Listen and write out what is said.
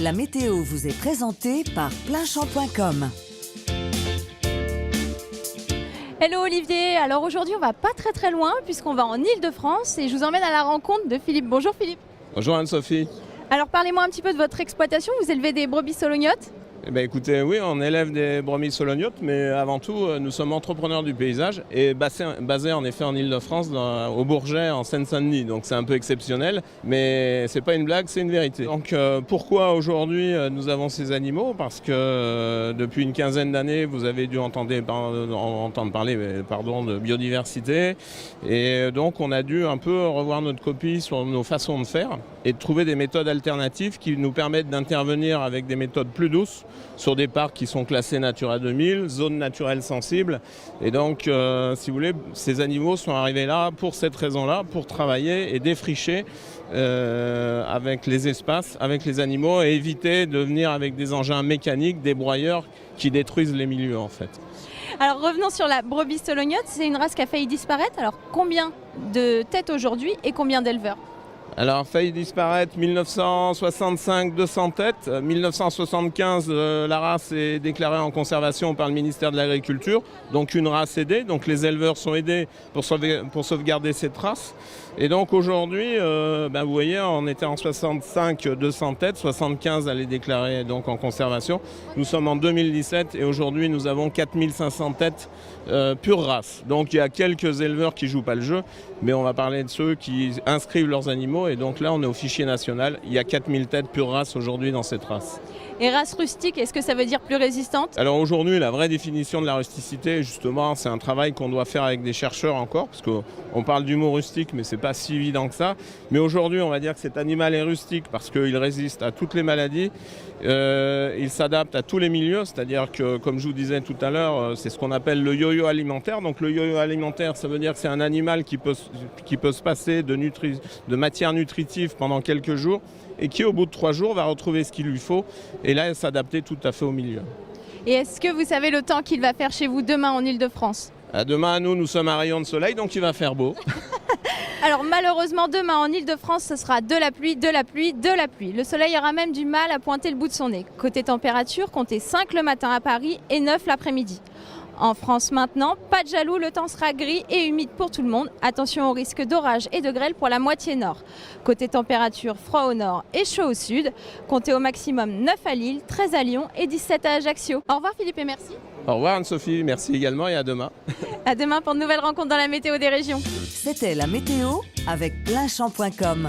La météo vous est présentée par Pleinchamp.com. Hello Olivier, alors aujourd'hui on va pas très loin puisqu'on va en Île-de-France et je vous emmène à la rencontre de Philippe. Bonjour Philippe. Bonjour Anne-Sophie. Alors parlez-moi un petit peu de votre exploitation, vous élevez des brebis solognottes ? Eh bien, écoutez, oui, on élève des brebis solognottes, mais avant tout, nous sommes entrepreneurs du paysage et basés en effet en Île-de-France, au Bourget, en Seine-Saint-Denis. Donc c'est un peu exceptionnel, mais c'est pas une blague, c'est une vérité. Donc pourquoi aujourd'hui nous avons ces animaux ? Parce que depuis une quinzaine d'années, vous avez dû entendre parler de biodiversité. Et donc on a dû un peu revoir notre copie sur nos façons de faire et de trouver des méthodes alternatives qui nous permettent d'intervenir avec des méthodes plus douces sur des parcs qui sont classés Natura 2000, zones naturelles sensibles. Et donc, si vous voulez, ces animaux sont arrivés là pour cette raison-là, pour travailler et défricher avec les espaces, avec les animaux et éviter de venir avec des engins mécaniques, des broyeurs qui détruisent les milieux en fait. Alors revenons sur la brebis solognotte, c'est une race qui a failli disparaître. Alors combien de têtes aujourd'hui et combien d'éleveurs ? Alors, failli disparaître 1965, 200 têtes. 1975, la race est déclarée en conservation par le ministère de l'Agriculture. Donc une race aidée. Donc les éleveurs sont aidés pour sauvegarder cette race. Et donc aujourd'hui, vous voyez, on était en 65, 200 têtes. 75, elle est déclarée donc en conservation. Nous sommes en 2017 et aujourd'hui, nous avons 4500 têtes pure race. Donc il y a quelques éleveurs qui ne jouent pas le jeu, mais on va parler de ceux qui inscrivent leurs animaux. Et donc là, on est au fichier national. Il y a 4000 têtes pure race aujourd'hui dans cette race. Et race rustique, est-ce que ça veut dire plus résistante ? Alors aujourd'hui, la vraie définition de la rusticité, justement, c'est un travail qu'on doit faire avec des chercheurs encore, parce qu'on parle du mot rustique, mais c'est pas si évident que ça. Mais aujourd'hui, on va dire que cet animal est rustique parce qu'il résiste à toutes les maladies, il s'adapte à tous les milieux, c'est-à-dire que, comme je vous disais tout à l'heure, c'est ce qu'on appelle le yo-yo alimentaire. Donc le yo-yo alimentaire, ça veut dire que c'est un animal qui peut se passer de matière nutritive pendant quelques jours et qui, au bout de 3 jours, va retrouver ce qu'il lui faut et là, s'adapter tout à fait au milieu. Et est-ce que vous savez le temps qu'il va faire chez vous demain en Île-de-France ? Demain, nous sommes à rayon de soleil, donc il va faire beau. Alors malheureusement, demain en Île-de-France, ce sera de la pluie, de la pluie, de la pluie. Le soleil aura même du mal à pointer le bout de son nez. Côté température, comptez 5 le matin à Paris et 9 l'après-midi. En France maintenant, pas de jaloux, le temps sera gris et humide pour tout le monde. Attention au risque d'orage et de grêle pour la moitié nord. Côté température, froid au nord et chaud au sud. Comptez au maximum 9 à Lille, 13 à Lyon et 17 à Ajaccio. Au revoir Philippe et merci. Au revoir Anne-Sophie, merci également et à demain. À demain pour de nouvelles rencontres dans la météo des régions. C'était la météo avec Pleinchamp.com.